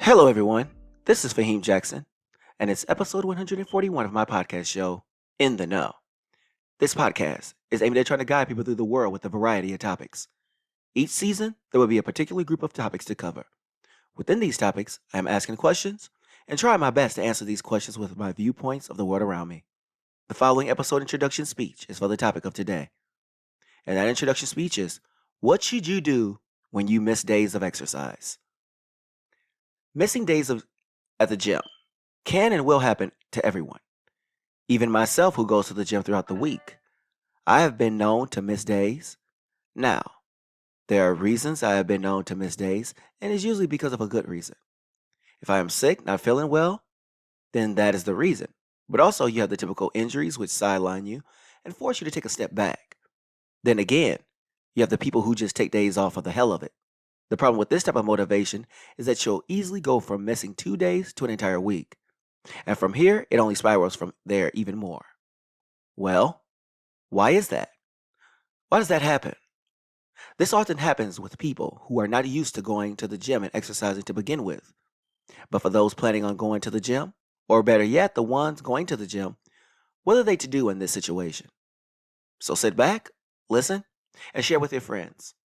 Hello, everyone. This is Faheem Jackson, and it's episode 141 of my podcast show, In the Know. This podcast is aimed at trying to guide people through the world with a variety of topics. Each season, there will be a particular group of topics to cover. Within these topics, I am asking questions and trying my best to answer these questions with my viewpoints of the world around me. The following episode introduction speech is for the topic of today. And that introduction speech is, what should you do when you miss days of exercise? Missing days at the gym can and will happen to everyone, even myself who goes to the gym throughout the week. I have been known to miss days. Now, there are reasons I have been known to miss days, and it's usually because of a good reason. If I am sick, not feeling well, then that is the reason. But also, you have the typical injuries which sideline you and force you to take a step back. Then again, you have the people who just take days off for the hell of it. The problem with this type of motivation is that you'll easily go from missing 2 days to an entire week. And from here, it only spirals from there even more. Well, why is that? Why does that happen? This often happens with people who are not used to going to the gym and exercising to begin with. But for those planning on going to the gym, or better yet, the ones going to the gym, what are they to do in this situation? So sit back, listen, and share with your friends.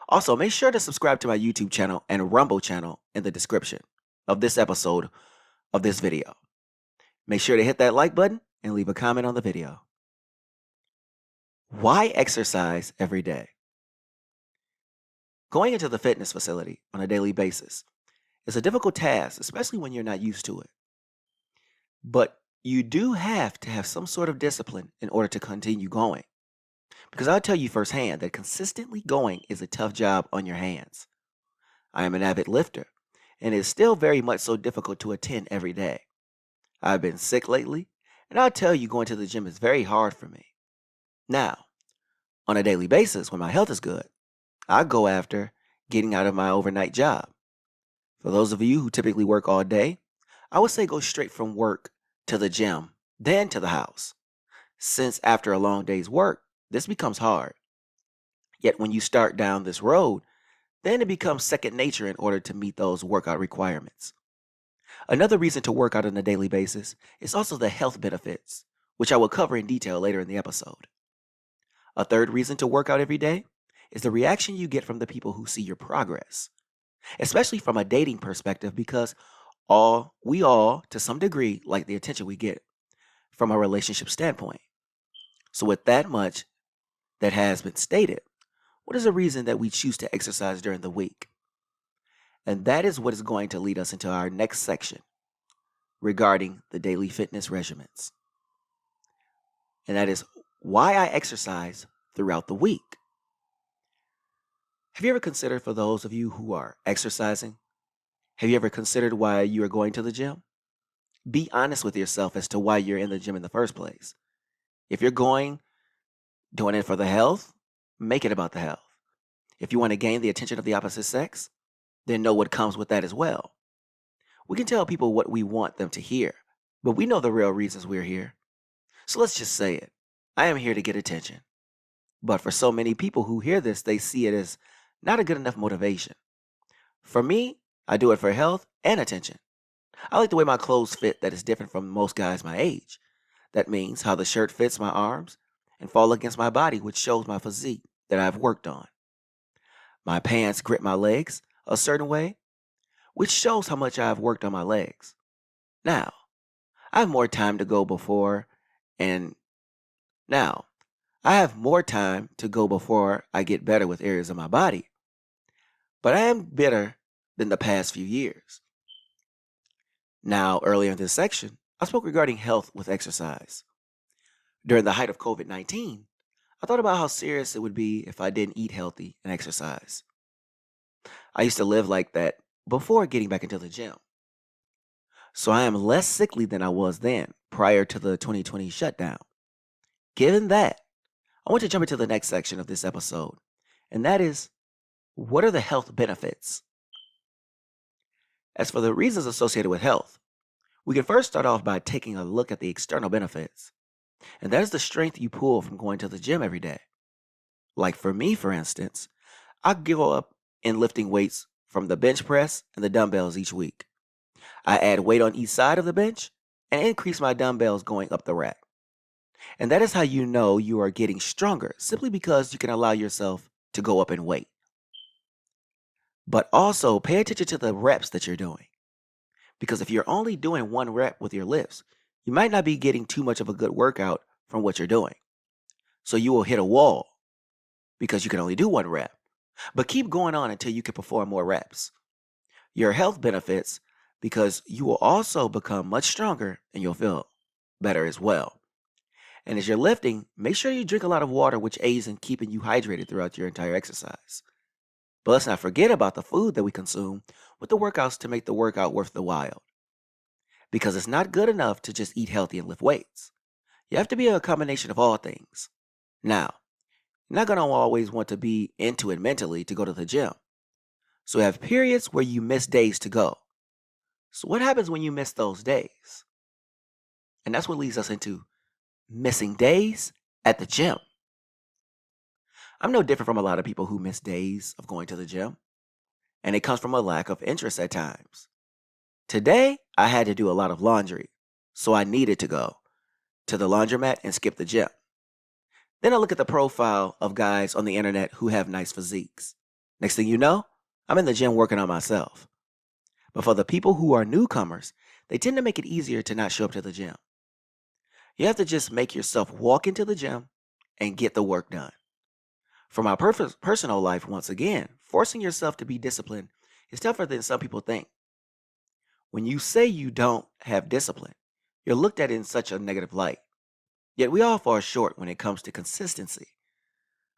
Also, make sure to subscribe to my YouTube channel and Rumble channel in the description of this episode of this video. Make sure to hit that like button and leave a comment on the video. Why exercise every day? Going into the fitness facility on a daily basis is a difficult task, especially when you're not used to it. But you do have to have some sort of discipline in order to continue going. Because I'll tell you firsthand that consistently going is a tough job on your hands. I am an avid lifter, and it is still very much so difficult to attend every day. I've been sick lately, and I'll tell you going to the gym is very hard for me. Now, on a daily basis, when my health is good, I go after getting out of my overnight job. For those of you who typically work all day, I would say go straight from work to the gym, then to the house. Since after a long day's work, this becomes hard. Yet when you start down this road, then it becomes second nature in order to meet those workout requirements. Another reason to work out on a daily basis is also the health benefits, which I will cover in detail later in the episode. A third reason to work out every day is the reaction you get from the people who see your progress, especially from a dating perspective, because we all, to some degree, like the attention we get from a relationship standpoint. So with that much that has been stated, what is the reason that we choose to exercise during the week? And that is what is going to lead us into our next section regarding the daily fitness regimens. And that is why I exercise throughout the week. Have you ever considered, for those of you who are exercising, have you ever considered why you are going to the gym? Be honest with yourself as to why you're in the gym in the first place. If you're doing it for the health, make it about the health. If you want to gain the attention of the opposite sex, then know what comes with that as well. We can tell people what we want them to hear, but we know the real reasons we're here. So let's just say it. I am here to get attention. But for so many people who hear this, they see it as not a good enough motivation. For me, I do it for health and attention. I like the way my clothes fit that is different from most guys my age. That means how the shirt fits my arms and fall against my body, which shows my physique that I've worked on. My pants grip my legs a certain way, which shows how much I've worked on my legs. Now, I have more time to go before I get better with areas of my body. But I am better than the past few years. Now, earlier in this section, I spoke regarding health with exercise. During the height of COVID-19, I thought about how serious it would be if I didn't eat healthy and exercise. I used to live like that before getting back into the gym. So I am less sickly than I was then, prior to the 2020 shutdown. Given that, I want to jump into the next section of this episode, and that is, what are the health benefits? As for the reasons associated with health, we can first start off by taking a look at the external benefits, and that is the strength you pull from going to the gym every day. Like for me, for instance, I go up in lifting weights from the bench press and the dumbbells each week. I add weight on each side of the bench and increase my dumbbells going up the rack. And that is how you know you are getting stronger, simply because you can allow yourself to go up in weight. But also pay attention to the reps that you're doing. Because if you're only doing one rep with your lifts, you might not be getting too much of a good workout from what you're doing. So you will hit a wall because you can only do one rep. But keep going on until you can perform more reps. Your health benefits because you will also become much stronger and you'll feel better as well. And as you're lifting, make sure you drink a lot of water, which aids in keeping you hydrated throughout your entire exercise. But let's not forget about the food that we consume with the workouts to make the workout worth the while. Because it's not good enough to just eat healthy and lift weights. You have to be a combination of all things. Now, you're not going to always want to be into it mentally to go to the gym. So you have periods where you miss days to go. So what happens when you miss those days? And that's what leads us into missing days at the gym. I'm no different from a lot of people who miss days of going to the gym. And it comes from a lack of interest at times. Today, I had to do a lot of laundry, so I needed to go to the laundromat and skip the gym. Then I look at the profile of guys on the internet who have nice physiques. Next thing you know, I'm in the gym working on myself. But for the people who are newcomers, they tend to make it easier to not show up to the gym. You have to just make yourself walk into the gym and get the work done. For my personal life, once again, forcing yourself to be disciplined is tougher than some people think. When you say you don't have discipline, you're looked at in such a negative light. Yet we all fall short when it comes to consistency.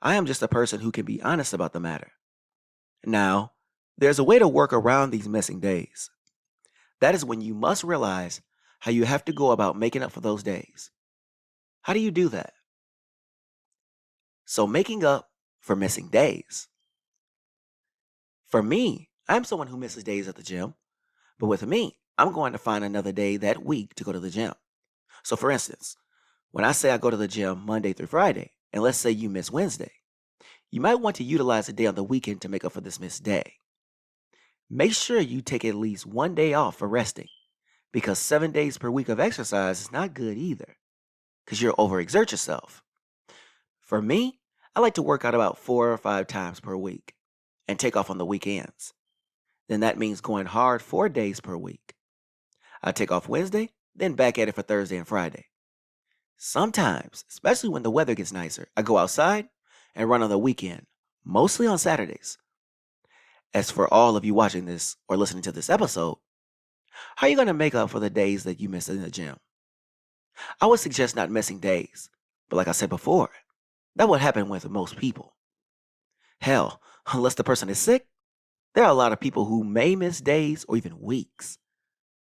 I am just a person who can be honest about the matter. Now, there's a way to work around these missing days. That is when you must realize how you have to go about making up for those days. How do you do that? So making up for missing days. For me, I'm someone who misses days at the gym, but with me, I'm going to find another day that week to go to the gym. So for instance, when I say I go to the gym Monday through Friday, and let's say you miss Wednesday, you might want to utilize a day on the weekend to make up for this missed day. Make sure you take at least one day off for resting, because 7 days per week of exercise is not good either, because you'll overexert yourself. For me, I like to work out about 4 or 5 times per week and take off on the weekends. Then that means going hard 4 days per week. I take off Wednesday, then back at it for Thursday and Friday. Sometimes, especially when the weather gets nicer, I go outside and run on the weekend, mostly on Saturdays. As for all of you watching this or listening to this episode, how are you going to make up for the days that you miss in the gym? I would suggest not missing days, but like I said before, that would happen with most people. Hell, unless the person is sick, there are a lot of people who may miss days or even weeks.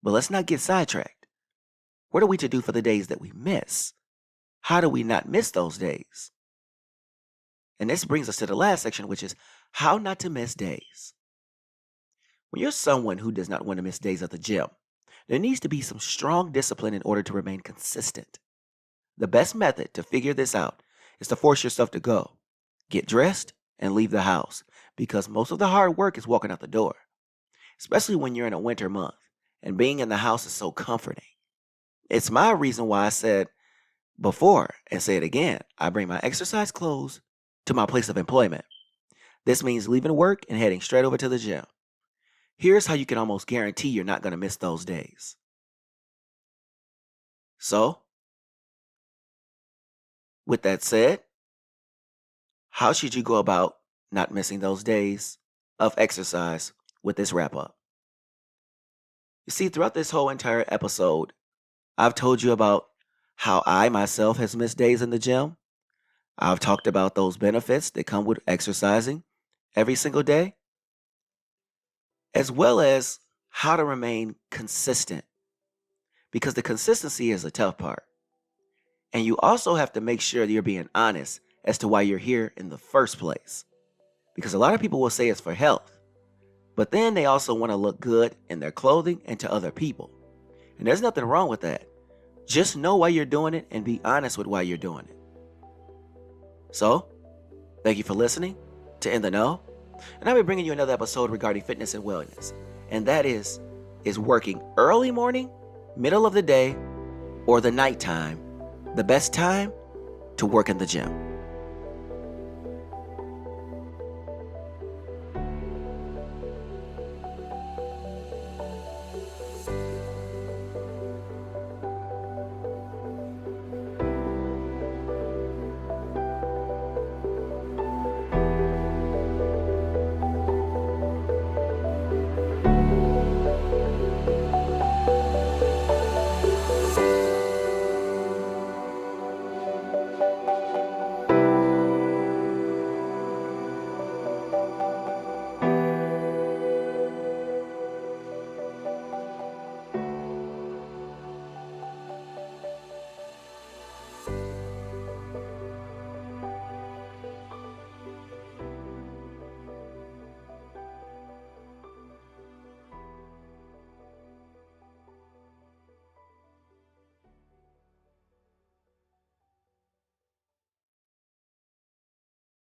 But let's not get sidetracked. What are we to do for the days that we miss? How do we not miss those days? And this brings us to the last section, which is how not to miss days. When you're someone who does not want to miss days at the gym, there needs to be some strong discipline in order to remain consistent. The best method to figure this out is to force yourself to go, get dressed, and leave the house, because most of the hard work is walking out the door, especially when you're in a winter month and being in the house is so comforting. It's my reason why I said before and say it again, I bring my exercise clothes to my place of employment. This means leaving work and heading straight over to the gym. Here's how you can almost guarantee you're not going to miss those days. So, with that said, how should you go about not missing those days of exercise with this wrap up? You see, throughout this whole entire episode, I've told you about how I myself has missed days in the gym. I've talked about those benefits that come with exercising every single day, as well as how to remain consistent, because the consistency is a tough part. And you also have to make sure that you're being honest as to why you're here in the first place. Because a lot of people will say it's for health, but then they also want to look good in their clothing and to other people. And there's nothing wrong with that. Just know why you're doing it and be honest with why you're doing it. So, thank you for listening to In the Know. And I'll be bringing you another episode regarding fitness and wellness. And that is Is working early morning, middle of the day, or the nighttime the best time to work in the gym?